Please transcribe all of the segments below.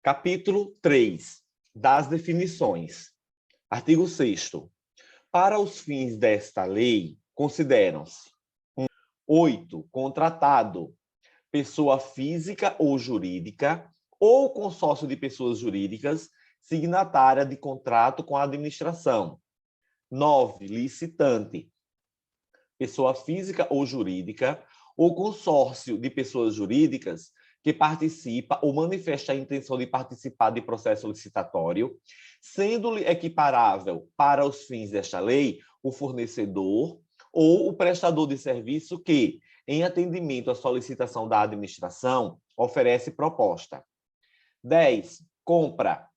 Capítulo 3 das definições. Artigo 6º. Para os fins desta lei, consideram-se: 8. Contratado, pessoa física ou jurídica, ou consórcio de pessoas jurídicas, signatária de contrato com a administração. 9. Licitante, pessoa física ou jurídica, ou consórcio de pessoas jurídicas que participa ou manifesta a intenção de participar de processo licitatório, sendo-lhe equiparável para os fins desta lei o fornecedor ou o prestador de serviço que, em atendimento à solicitação da administração, oferece proposta. 10. Compra,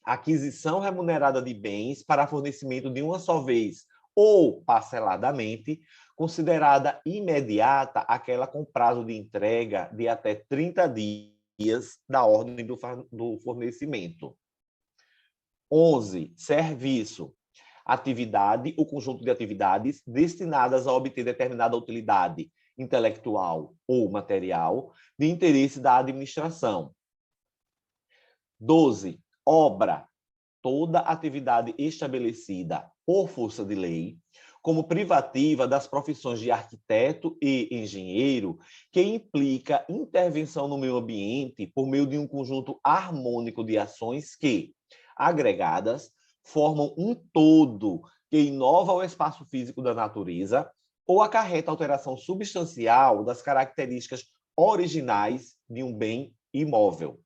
aquisição remunerada de bens para fornecimento de uma só vez ou parceladamente, considerada imediata aquela com prazo de entrega de até 30 dias da ordem do fornecimento. 11. Serviço, atividade ou conjunto de atividades destinadas a obter determinada utilidade intelectual ou material de interesse da administração. 12. Obra, toda atividade estabelecida por força de lei, como privativa das profissões de arquiteto e engenheiro, que implica intervenção no meio ambiente por meio de um conjunto harmônico de ações que, agregadas, formam um todo que inova o espaço físico da natureza ou acarreta alteração substancial das características originais de um bem imóvel.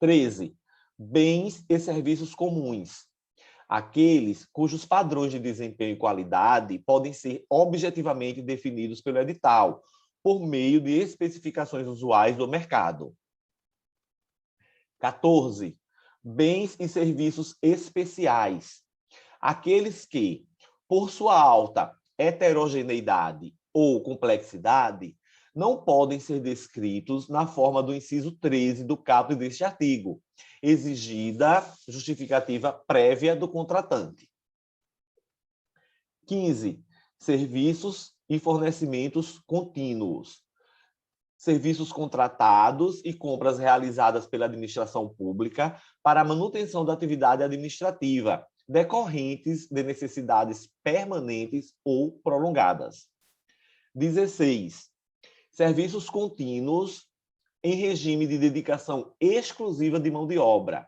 13. Bens e serviços comuns, aqueles cujos padrões de desempenho e qualidade podem ser objetivamente definidos pelo edital, por meio de especificações usuais do mercado. 14. Bens e serviços especiais, aqueles que, por sua alta heterogeneidade ou complexidade, não podem ser descritos na forma do inciso 13 do caput deste artigo, exigida justificativa prévia do contratante. 15. Serviços e fornecimentos contínuos. Serviços contratados e compras realizadas pela administração pública para a manutenção da atividade administrativa, decorrentes de necessidades permanentes ou prolongadas. 16. Serviços contínuos em regime de dedicação exclusiva de mão de obra,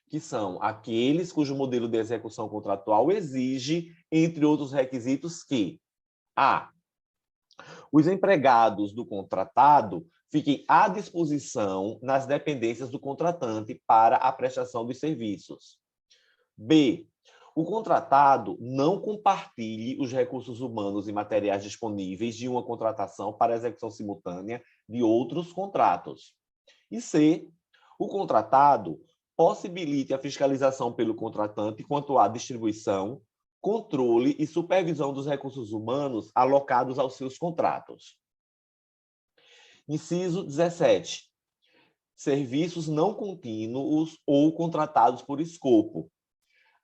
que são aqueles cujo modelo de execução contratual exige, entre outros requisitos, que a. Os empregados do contratado fiquem à disposição nas dependências do contratante para a prestação dos serviços. B. O contratado não compartilhe os recursos humanos e materiais disponíveis de uma contratação para a execução simultânea de outros contratos. E C. O contratado possibilite a fiscalização pelo contratante quanto à distribuição, controle e supervisão dos recursos humanos alocados aos seus contratos. Inciso 17. Serviços não contínuos ou contratados por escopo,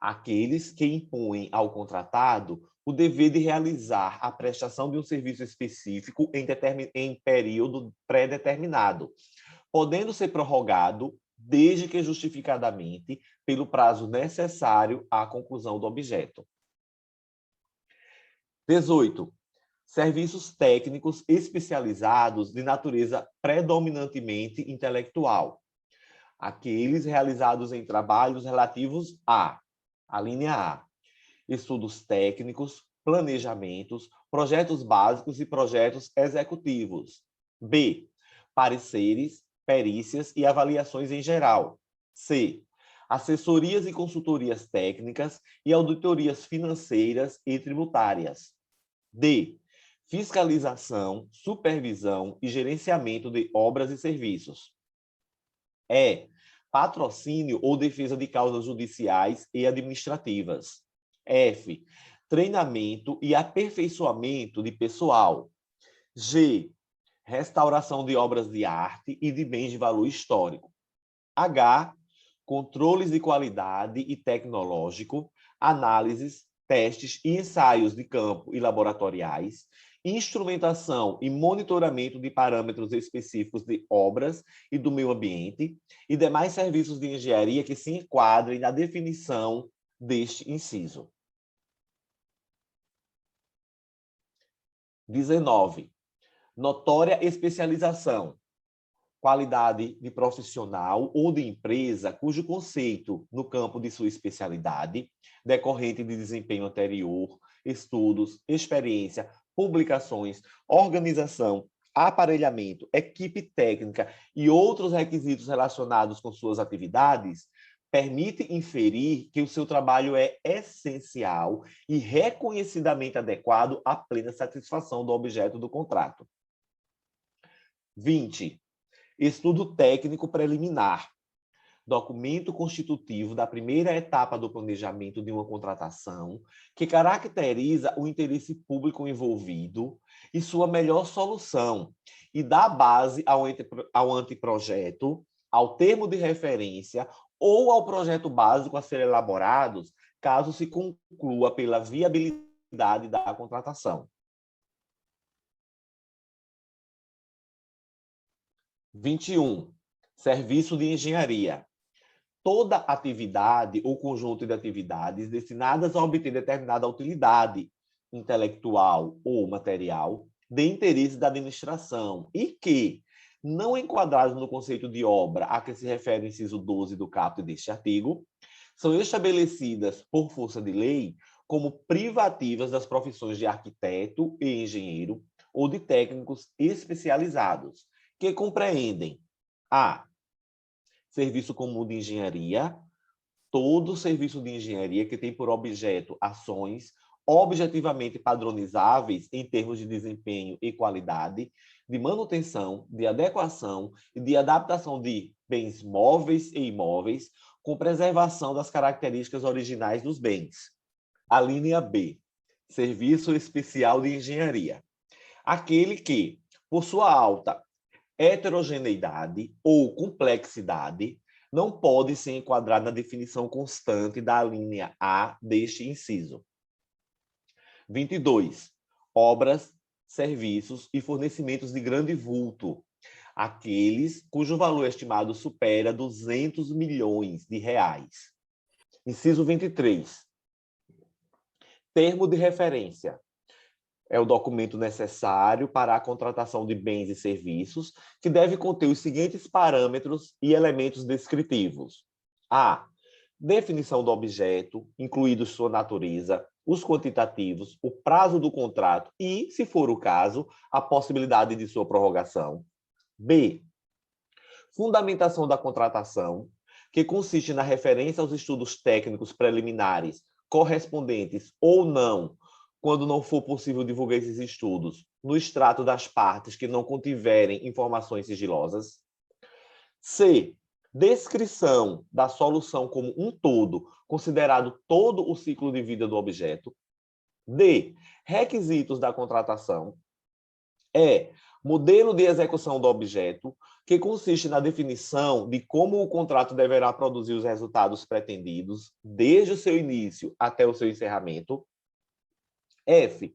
aqueles que impõem ao contratado o dever de realizar a prestação de um serviço específico em período pré-determinado, podendo ser prorrogado desde que justificadamente pelo prazo necessário à conclusão do objeto. 18. Serviços técnicos especializados de natureza predominantemente intelectual, aqueles realizados em trabalhos relativos a linha A, estudos técnicos, planejamentos, projetos básicos e projetos executivos. B, pareceres, perícias e avaliações em geral. C, assessorias e consultorias técnicas e auditorias financeiras e tributárias. D, fiscalização, supervisão e gerenciamento de obras e serviços. E, patrocínio ou defesa de causas judiciais e administrativas. F, treinamento e aperfeiçoamento de pessoal. G, restauração de obras de arte e de bens de valor histórico. H, controles de qualidade e tecnológico, análises, testes e ensaios de campo e laboratoriais, instrumentação e monitoramento de parâmetros específicos de obras e do meio ambiente e demais serviços de engenharia que se enquadrem na definição deste inciso. 19. Notória especialização. Qualidade de profissional ou de empresa cujo conceito no campo de sua especialidade, decorrente de desempenho anterior, estudos, experiência, publicações, organização, aparelhamento, equipe técnica e outros requisitos relacionados com suas atividades, permite inferir que o seu trabalho é essencial e reconhecidamente adequado à plena satisfação do objeto do contrato. 20. Estudo técnico preliminar. Documento constitutivo da primeira etapa do planejamento de uma contratação, que caracteriza o interesse público envolvido e sua melhor solução, e dá base ao anteprojeto, ao termo de referência ou ao projeto básico a ser elaborados, caso se conclua pela viabilidade da contratação. 21. Serviço de engenharia. Toda atividade ou conjunto de atividades destinadas a obter determinada utilidade intelectual ou material de interesse da administração e que, não enquadrados no conceito de obra a que se refere o inciso 12 do caput deste artigo, são estabelecidas por força de lei como privativas das profissões de arquiteto e engenheiro ou de técnicos especializados, que compreendem a serviço comum de engenharia, todo serviço de engenharia que tem por objeto ações objetivamente padronizáveis em termos de desempenho e qualidade, de manutenção, de adequação e de adaptação de bens móveis e imóveis, com preservação das características originais dos bens. A linha B, serviço especial de engenharia. Aquele que, por sua alta heterogeneidade ou complexidade, não pode se enquadrar na definição constante da linha A deste inciso. 22. Obras, serviços e fornecimentos de grande vulto, aqueles cujo valor estimado supera 200 milhões de reais. Inciso 23. Termo de referência. É o documento necessário para a contratação de bens e serviços, que deve conter os seguintes parâmetros e elementos descritivos. A. Definição do objeto, incluídos sua natureza, os quantitativos, o prazo do contrato e, se for o caso, a possibilidade de sua prorrogação. B. Fundamentação da contratação, que consiste na referência aos estudos técnicos preliminares, correspondentes ou não, quando não for possível divulgar esses estudos, no extrato das partes que não contiverem informações sigilosas. C. Descrição da solução como um todo, considerado todo o ciclo de vida do objeto. D. Requisitos da contratação. E. Modelo de execução do objeto, que consiste na definição de como o contrato deverá produzir os resultados pretendidos, desde o seu início até o seu encerramento. F.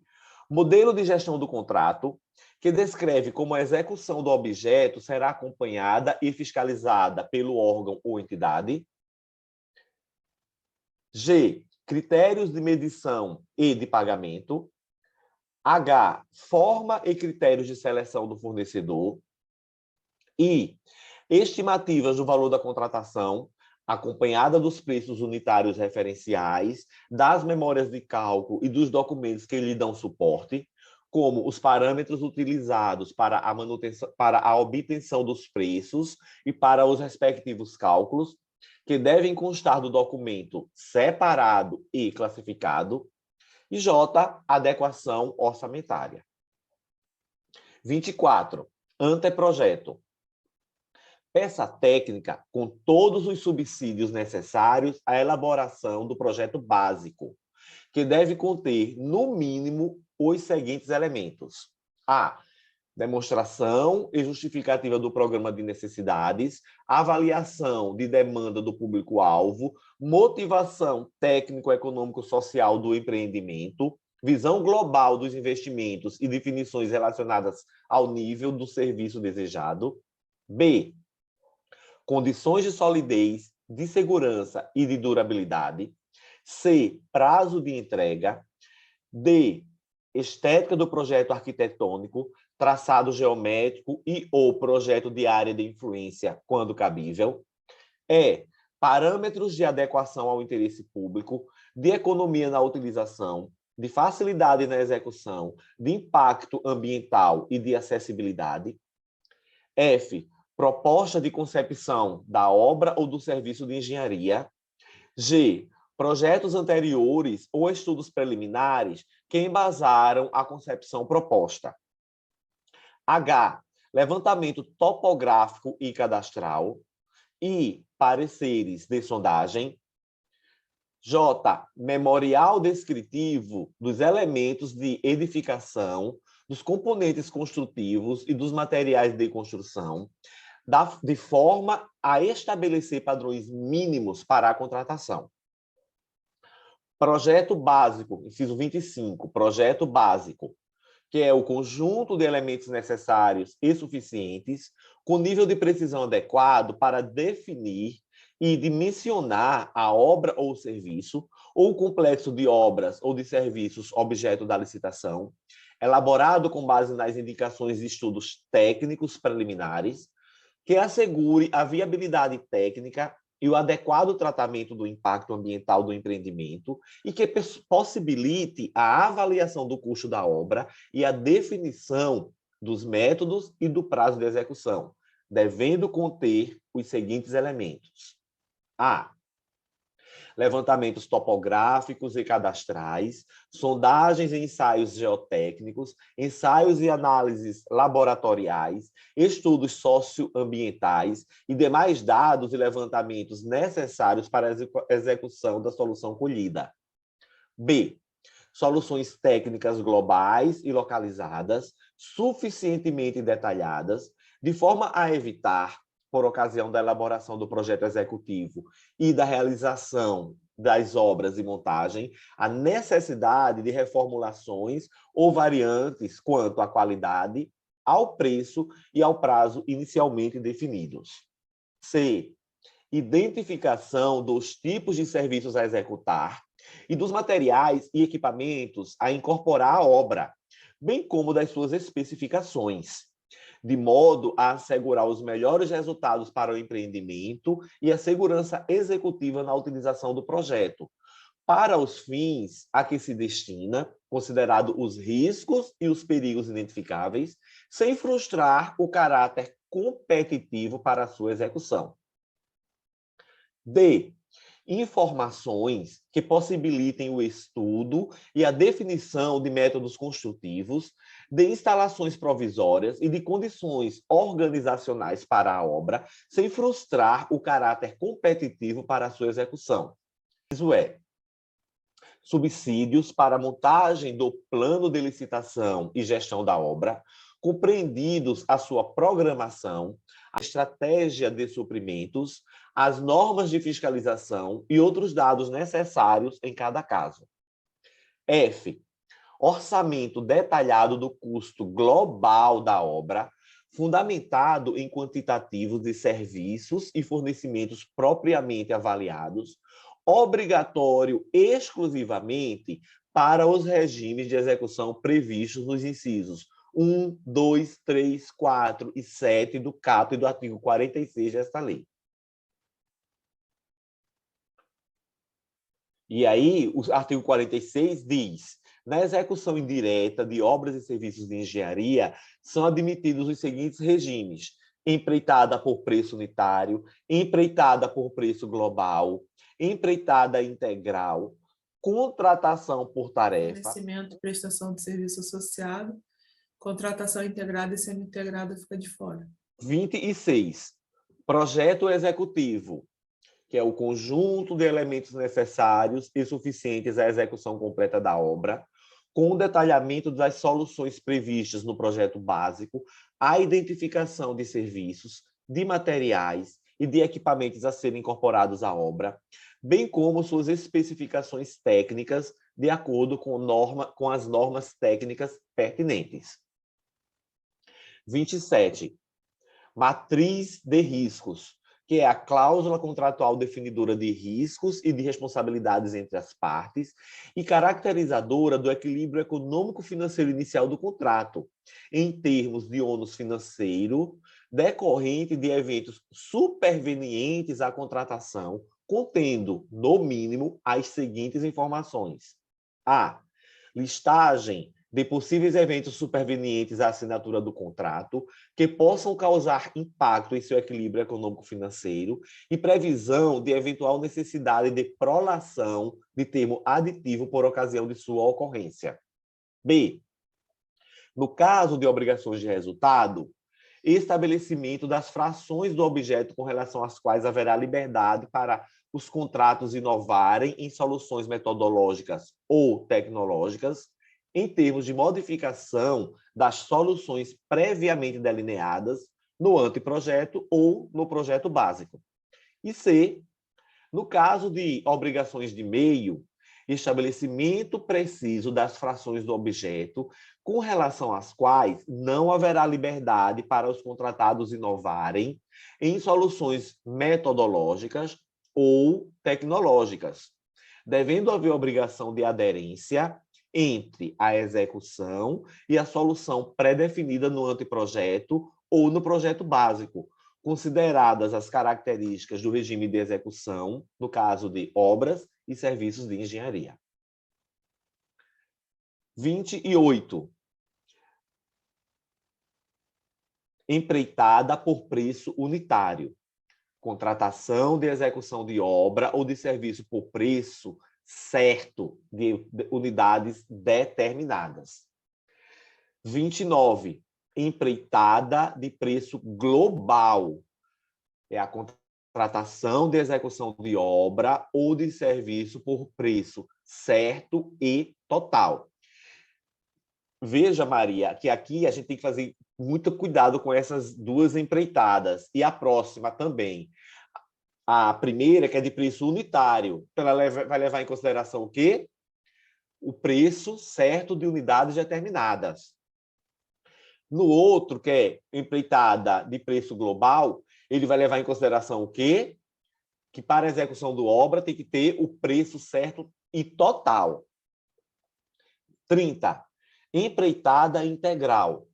Modelo de gestão do contrato, que descreve como a execução do objeto será acompanhada e fiscalizada pelo órgão ou entidade. G. Critérios de medição e de pagamento. H. Forma e critérios de seleção do fornecedor. I. Estimativas do valor da contratação, acompanhada dos preços unitários referenciais, das memórias de cálculo e dos documentos que lhe dão suporte, como os parâmetros utilizados para a manutenção, para a obtenção dos preços e para os respectivos cálculos, que devem constar do documento separado e classificado. E J, adequação orçamentária. 24. Anteprojeto. Peça técnica com todos os subsídios necessários à elaboração do projeto básico, que deve conter, no mínimo, os seguintes elementos. A. Demonstração e justificativa do programa de necessidades, avaliação de demanda do público-alvo, motivação técnico-econômico-social do empreendimento, visão global dos investimentos e definições relacionadas ao nível do serviço desejado. B, condições de solidez, de segurança e de durabilidade. C, prazo de entrega. D, estética do projeto arquitetônico, traçado geométrico e ou projeto de área de influência, quando cabível. E, parâmetros de adequação ao interesse público, de economia na utilização, de facilidade na execução, de impacto ambiental e de acessibilidade. F, proposta de concepção da obra ou do serviço de engenharia. G, projetos anteriores ou estudos preliminares que embasaram a concepção proposta. H, levantamento topográfico e cadastral. I, pareceres de sondagem. J, memorial descritivo dos elementos de edificação, dos componentes construtivos e dos materiais de construção, de forma a estabelecer padrões mínimos para a contratação. Projeto básico, inciso 25, projeto básico, que é o conjunto de elementos necessários e suficientes, com nível de precisão adequado para definir e dimensionar a obra ou serviço, ou o complexo de obras ou de serviços objeto da licitação, elaborado com base nas indicações de estudos técnicos preliminares, que assegure a viabilidade técnica e o adequado tratamento do impacto ambiental do empreendimento e que possibilite a avaliação do custo da obra e a definição dos métodos e do prazo de execução, devendo conter os seguintes elementos. A, levantamentos topográficos e cadastrais, sondagens e ensaios geotécnicos, ensaios e análises laboratoriais, estudos socioambientais e demais dados e levantamentos necessários para a execução da solução colhida. B, soluções técnicas globais e localizadas, suficientemente detalhadas, de forma a evitar, por ocasião da elaboração do projeto executivo e da realização das obras de montagem, a necessidade de reformulações ou variantes quanto à qualidade, ao preço e ao prazo inicialmente definidos. C, identificação dos tipos de serviços a executar e dos materiais e equipamentos a incorporar à obra, bem como das suas especificações, de modo a assegurar os melhores resultados para o empreendimento e a segurança executiva na utilização do projeto, para os fins a que se destina, considerado os riscos e os perigos identificáveis, sem frustrar o caráter competitivo para a sua execução. D, informações que possibilitem o estudo e a definição de métodos construtivos, de instalações provisórias e de condições organizacionais para a obra, sem frustrar o caráter competitivo para a sua execução. Isso é, subsídios para a montagem do plano de licitação e gestão da obra, compreendidos a sua programação, a estratégia de suprimentos, as normas de fiscalização e outros dados necessários em cada caso. F, orçamento detalhado do custo global da obra, fundamentado em quantitativos de serviços e fornecimentos propriamente avaliados, obrigatório exclusivamente para os regimes de execução previstos nos incisos 1, 2, 3, 4 e 7 do caput do artigo 46 desta lei. E aí, o artigo 46 diz: na execução indireta de obras e serviços de engenharia, são admitidos os seguintes regimes: empreitada por preço unitário, empreitada por preço global, empreitada integral, contratação por tarefa. Fornecimento, prestação de serviço associado, contratação integrada e semi-integrada fica de fora. 26. Projeto executivo, que é o conjunto de elementos necessários e suficientes à execução completa da obra, com o detalhamento das soluções previstas no projeto básico, a identificação de serviços, de materiais e de equipamentos a serem incorporados à obra, bem como suas especificações técnicas de acordo com as normas técnicas pertinentes. 27. Matriz de riscos, que é a cláusula contratual definidora de riscos e de responsabilidades entre as partes e caracterizadora do equilíbrio econômico-financeiro inicial do contrato, em termos de ônus financeiro decorrente de eventos supervenientes à contratação, contendo, no mínimo, as seguintes informações. A. Listagem de possíveis eventos supervenientes à assinatura do contrato que possam causar impacto em seu equilíbrio econômico-financeiro e previsão de eventual necessidade de prolação de termo aditivo por ocasião de sua ocorrência. B. No caso de obrigações de resultado, estabelecimento das frações do objeto com relação às quais haverá liberdade para os contratos inovarem em soluções metodológicas ou tecnológicas, em termos de modificação das soluções previamente delineadas no anteprojeto ou no projeto básico. E C, no caso de obrigações de meio, estabelecimento preciso das frações do objeto, com relação às quais não haverá liberdade para os contratados inovarem em soluções metodológicas ou tecnológicas, devendo haver obrigação de aderência entre a execução e a solução pré-definida no anteprojeto ou no projeto básico, consideradas as características do regime de execução, no caso de obras e serviços de engenharia. 28. Empreitada por preço unitário. Contratação de execução de obra ou de serviço por preço certo de unidades determinadas. 29. Empreitada de preço global. É a contratação de execução de obra ou de serviço por preço certo e total. Veja, Maria, que aqui a gente tem que fazer muito cuidado com essas duas empreitadas. E a próxima também. A primeira, que é de preço unitário, ela vai levar em consideração o quê? O preço certo de unidades determinadas. No outro, que é empreitada de preço global, ele vai levar em consideração o quê? Que para a execução da obra tem que ter o preço certo e total. 30. Empreitada integral.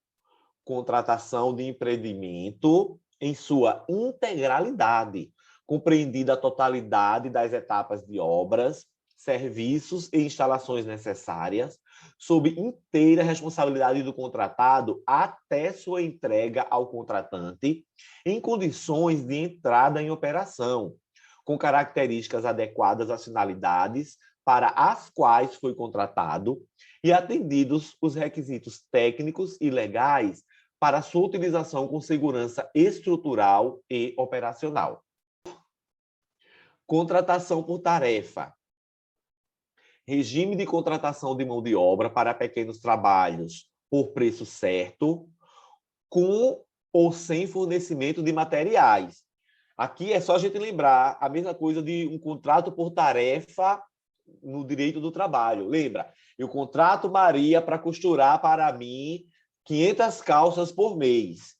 Contratação de empreendimento em sua integralidade, compreendida a totalidade das etapas de obras, serviços e instalações necessárias, sob inteira responsabilidade do contratado até sua entrega ao contratante, em condições de entrada em operação, com características adequadas às finalidades para as quais foi contratado e atendidos os requisitos técnicos e legais para sua utilização com segurança estrutural e operacional. Contratação por tarefa. Regime de contratação de mão de obra para pequenos trabalhos por preço certo, com ou sem fornecimento de materiais. Aqui é só a gente lembrar a mesma coisa de um contrato por tarefa no direito do trabalho. Lembra? Eu contrato Maria para costurar para mim 500 calças por mês.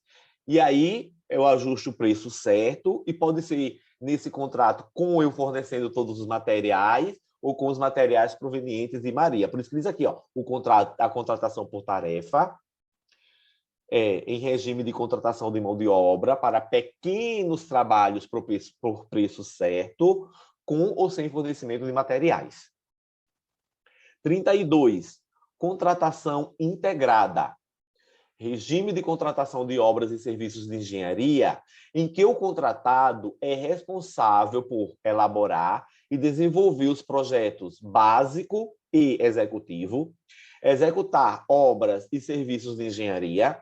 E aí eu ajusto o preço certo e pode ser nesse contrato com eu fornecendo todos os materiais ou com os materiais provenientes de Maria. Por isso que diz aqui, ó, a contratação por tarefa em regime de contratação de mão de obra para pequenos trabalhos por preço certo, com ou sem fornecimento de materiais. 32. Contratação integrada. Regime de contratação de obras e serviços de engenharia em que o contratado é responsável por elaborar e desenvolver os projetos básico e executivo, executar obras e serviços de engenharia,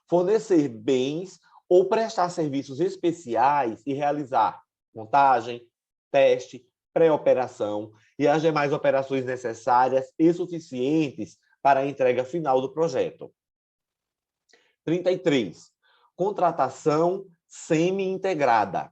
fornecer bens ou prestar serviços especiais e realizar montagem, teste, pré-operação e as demais operações necessárias e suficientes para a entrega final do projeto. 33. Contratação semi-integrada.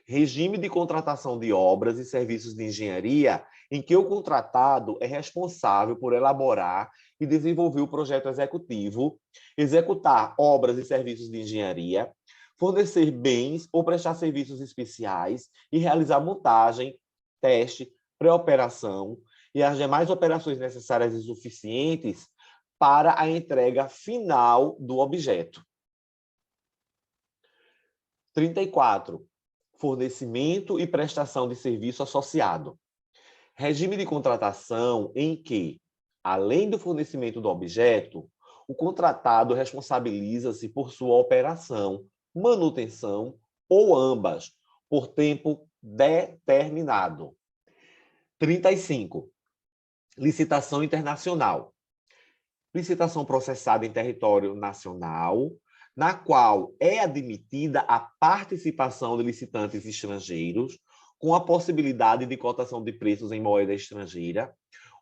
Regime de contratação de obras e serviços de engenharia em que o contratado é responsável por elaborar e desenvolver o projeto executivo, executar obras e serviços de engenharia, fornecer bens ou prestar serviços especiais e realizar montagem, teste, pré-operação e as demais operações necessárias e suficientes para a entrega final do objeto. 34. Fornecimento e prestação de serviço associado. Regime de contratação em que, além do fornecimento do objeto, o contratado responsabiliza-se por sua operação, manutenção ou ambas, por tempo determinado. 35. Licitação internacional. Licitação processada em território nacional, na qual é admitida a participação de licitantes estrangeiros, com a possibilidade de cotação de preços em moeda estrangeira,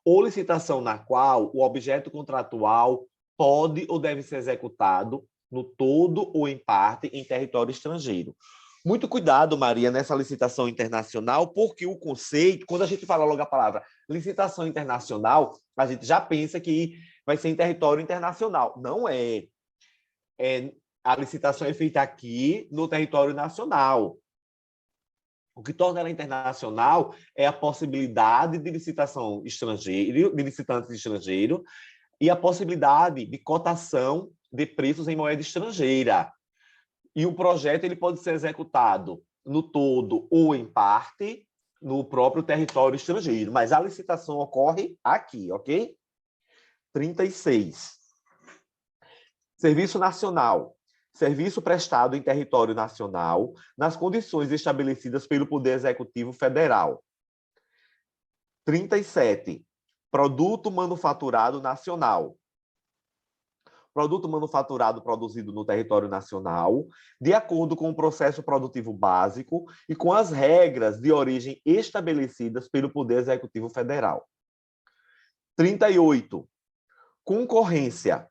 ou licitação na qual o objeto contratual pode ou deve ser executado no todo ou em parte em território estrangeiro. Muito cuidado, Maria, nessa licitação internacional, porque o conceito, quando a gente fala logo a palavra licitação internacional, a gente já pensa que vai ser em território internacional. Não é. A licitação é feita aqui no território nacional. O que torna ela internacional é a possibilidade de licitação estrangeira, de licitantes estrangeiros, e a possibilidade de cotação de preços em moeda estrangeira. E o projeto ele pode ser executado no todo ou em parte no próprio território estrangeiro, mas a licitação ocorre aqui, ok? 36. Serviço nacional. Serviço prestado em território nacional, nas condições estabelecidas pelo Poder Executivo Federal. 37. Produto manufaturado nacional. Produto manufaturado produzido no território nacional, de acordo com o processo produtivo básico e com as regras de origem estabelecidas pelo Poder Executivo Federal. 38. Concorrência.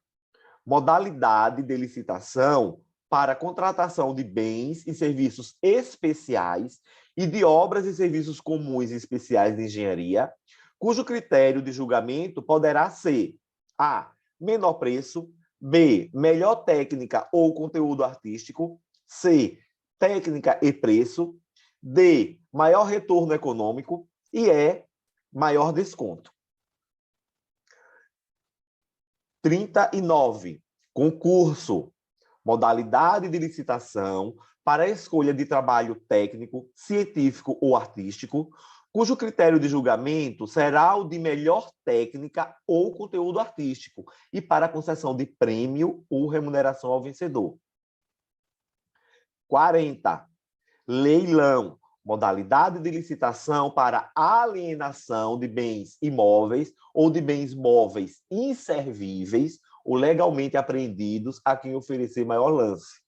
Modalidade de licitação para contratação de bens e serviços especiais e de obras e serviços comuns e especiais de engenharia, cujo critério de julgamento poderá ser A. Menor preço, B. Melhor técnica ou conteúdo artístico, C. Técnica e preço, D. Maior retorno econômico e E. Maior desconto. 39. Concurso. Modalidade de licitação para a escolha de trabalho técnico, científico ou artístico, cujo critério de julgamento será o de melhor técnica ou conteúdo artístico e para a concessão de prêmio ou remuneração ao vencedor. 40. Leilão. Modalidade de licitação para alienação de bens imóveis ou de bens móveis inservíveis ou legalmente apreendidos a quem oferecer maior lance.